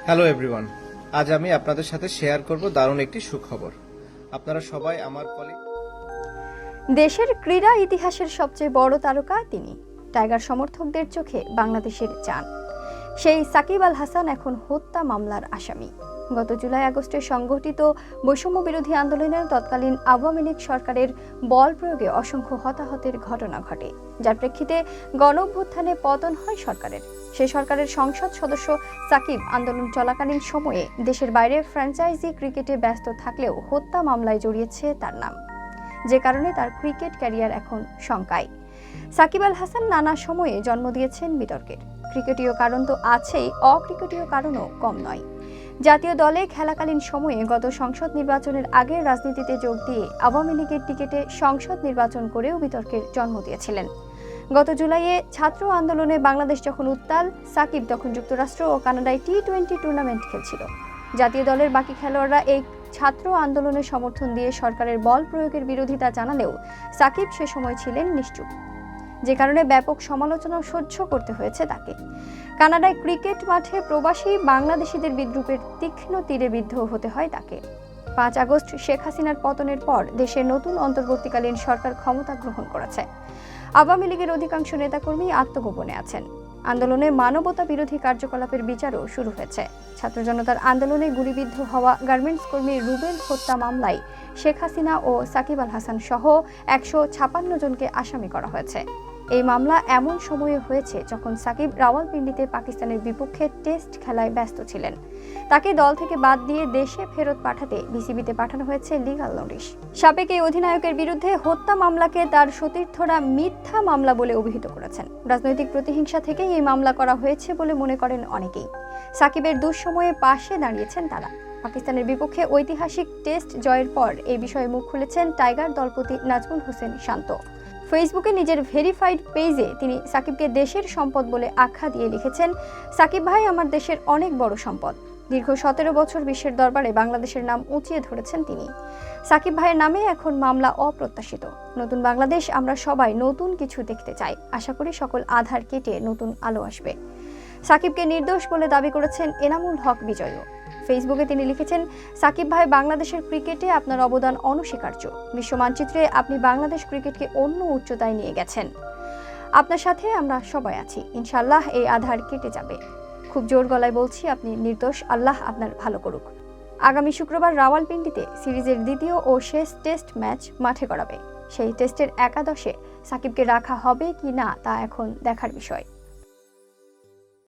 Hello everyone, আজ আমি আপনাদের সাথে শেয়ার করব দারুণ একটি সুখবর। আপনারা সবাই আমার কলিগ। দেশের ক্রীড়া ইতিহাসের সবচেয়ে বড় তারকা তিনি। টাইগার সমর্থকদের চোখে বাংলাদেশের চান। সেই সাকিব আল হাসান এখন হত্যা মামলার আসামি। গত জুলাই আগস্টে সংঘটিত বৈষম্য বিরোধী আন্দোলনের তৎকালীন আওয়ামী লীগ সরকারের বল প্রয়োগে অসংখ্য হতাহতের ঘটনা ঘটে, যার প্রেক্ষিতে গণঅভ্যুত্থানে পতন হয় সরকারের। সেই সরকারের সংসদ সদস্য সাকিব আন্দোলন চলাকালীন সময়ে দেশের বাইরে ফ্র্যাঞ্চাইজি ক্রিকেটে ব্যস্ত থাকলেও হত্যা মামলায় জড়িয়েছে তার নাম, যে কারণে তার ক্রিকেট ক্যারিয়ার এখন শঙ্কায়। সাকিব আল হাসান নানা সময়ে জন্ম দিয়েছেন বিতর্কের। ক্রিকেটীয় কারণ তো আছেই, অক্রিকেটীয় কারণও কম নয়। জাতীয় দলে খেলাকালীন সময়ে গত সংসদ নির্বাচনের আগে রাজনীতিতে যোগ দিয়ে আওয়ামী লীগের টিকিটে সংসদ নির্বাচন করেও বিতর্কের জন্ম দিয়েছিলেন। গত জুলাইয়ে ছাত্র আন্দোলনে বাংলাদেশ যখন উত্তাল, সাকিব তখন যুক্তরাষ্ট্র ও কানাডায় টি-20 টুর্নামেন্ট খেলছিল। জাতীয় দলের বাকি খেলোয়াড়রা এই ছাত্র আন্দোলনের সমর্থন দিয়ে সরকারের বল প্রয়োগের বিরোধিতা জানালেও সাকিব সে সময় ছিলেন নিশ্চুপ, যে কারণে ব্যাপক সমালোচনা সহ্য করতে হয়েছে তাকে। কানাডায় ক্রিকেট মাঠে প্রবাসী বাংলাদেশিদের বিদ্রূপের তীক্ষ্ণ তীরে বিদ্ধ হতে হয় তাকে। 5 আগস্ট শেখ হাসিনার পতনের পর দেশের নতুন অন্তর্বর্তীকালীন সরকার ক্ষমতা গ্রহণ করেছে। আওয়ামী লীগের অধিকাংশ নেতাকর্মী আত্মগোপনে আছেন। আন্দোলনে মানবতা বিরোধী কার্যকলাপের বিচারও শুরু হয়েছে। ছাত্র জনতার আন্দোলনে গুলিবিদ্ধ হওয়া গার্মেন্টস কর্মী রুবেল হত্যা মামলায় শেখ হাসিনা ও সাকিব আল হাসান সহ 156 জনকে আসামি করা হয়েছে। এই মামলা এমন সময়ে হয়েছে যখন সাকিব রাওয়ালপিন্ডিতে পাকিস্তানের বিপক্ষে টেস্ট খেলায় ব্যস্ত ছিলেন। তাকে দল থেকে বাদ দিয়ে দেশে ফেরত পাঠাতে বিসিবিতে পাঠানো হয়েছে লিগ্যাল নোটিশ। সাবেক এই অধিনায়কের বিরুদ্ধে হত্যা মামলাকে তার সতীর্থরা মিথ্যা মামলা বলে অভিহিত করেছেন। রাজনৈতিক প্রতিহিংসা থেকেই এই মামলা করা হয়েছে বলে মনে করেন অনেকেই। সাকিবের দুঃসময়ে পাশে দাঁড়িয়েছেন তারা। পাকিস্তানের বিপক্ষে ঐতিহাসিক টেস্ট জয়ের পর এই বিষয়ে মুখ খুলেছেন টাইগার দলপতি নাজমুল হোসেন শান্ত। ফেসবুকে নিজের ভেরিফাইড পেজে তিনি সাকিবকে দেশের সম্পদ বলে আখ্যা দিয়ে লিখেছেন, সাকিব ভাই আমার দেশের অনেক বড় সম্পদ। দীর্ঘ 17 বছর বিশ্বের দরবারে বাংলাদেশের নাম উঁচিয়ে ধরেছেন তিনি। সাকিব ভাইয়ের নামে এখন মামলা অপ্রত্যাশিত। নতুন বাংলাদেশ আমরা সবাই নতুন কিছু দেখতে চাই। আশা করি সকল আধার কেটে নতুন আলো আসবে। সাকিবকে নির্দোষ বলে দাবি করেছেন এনামুল হক বিজয়ও। ফেসবুকে তিনি লিখেছেন, সাকিব ভাই বাংলাদেশের ক্রিকেটে আপনার অবদান অনস্বীকার্য। বিশ্ব মানচিত্রে আপনি বাংলাদেশ ক্রিকেটকে অন্য উচ্চতায় নিয়ে গেছেন। আপনার সাথে আমরা সবাই আছি। ইনশাআল্লাহ এই আধার কেটে যাবে। খুব জোর গলায় বলছি, আপনি নির্দোষ। আল্লাহ আপনার ভালো করুক। আগামী শুক্রবার রাওয়ালপিন্ডিতে সিরিজের দ্বিতীয় ও শেষ টেস্ট ম্যাচ মাঠে গড়াবে। সেই টেস্টের একাদশে সাকিবকে রাখা হবে কি না তা এখন দেখার বিষয়।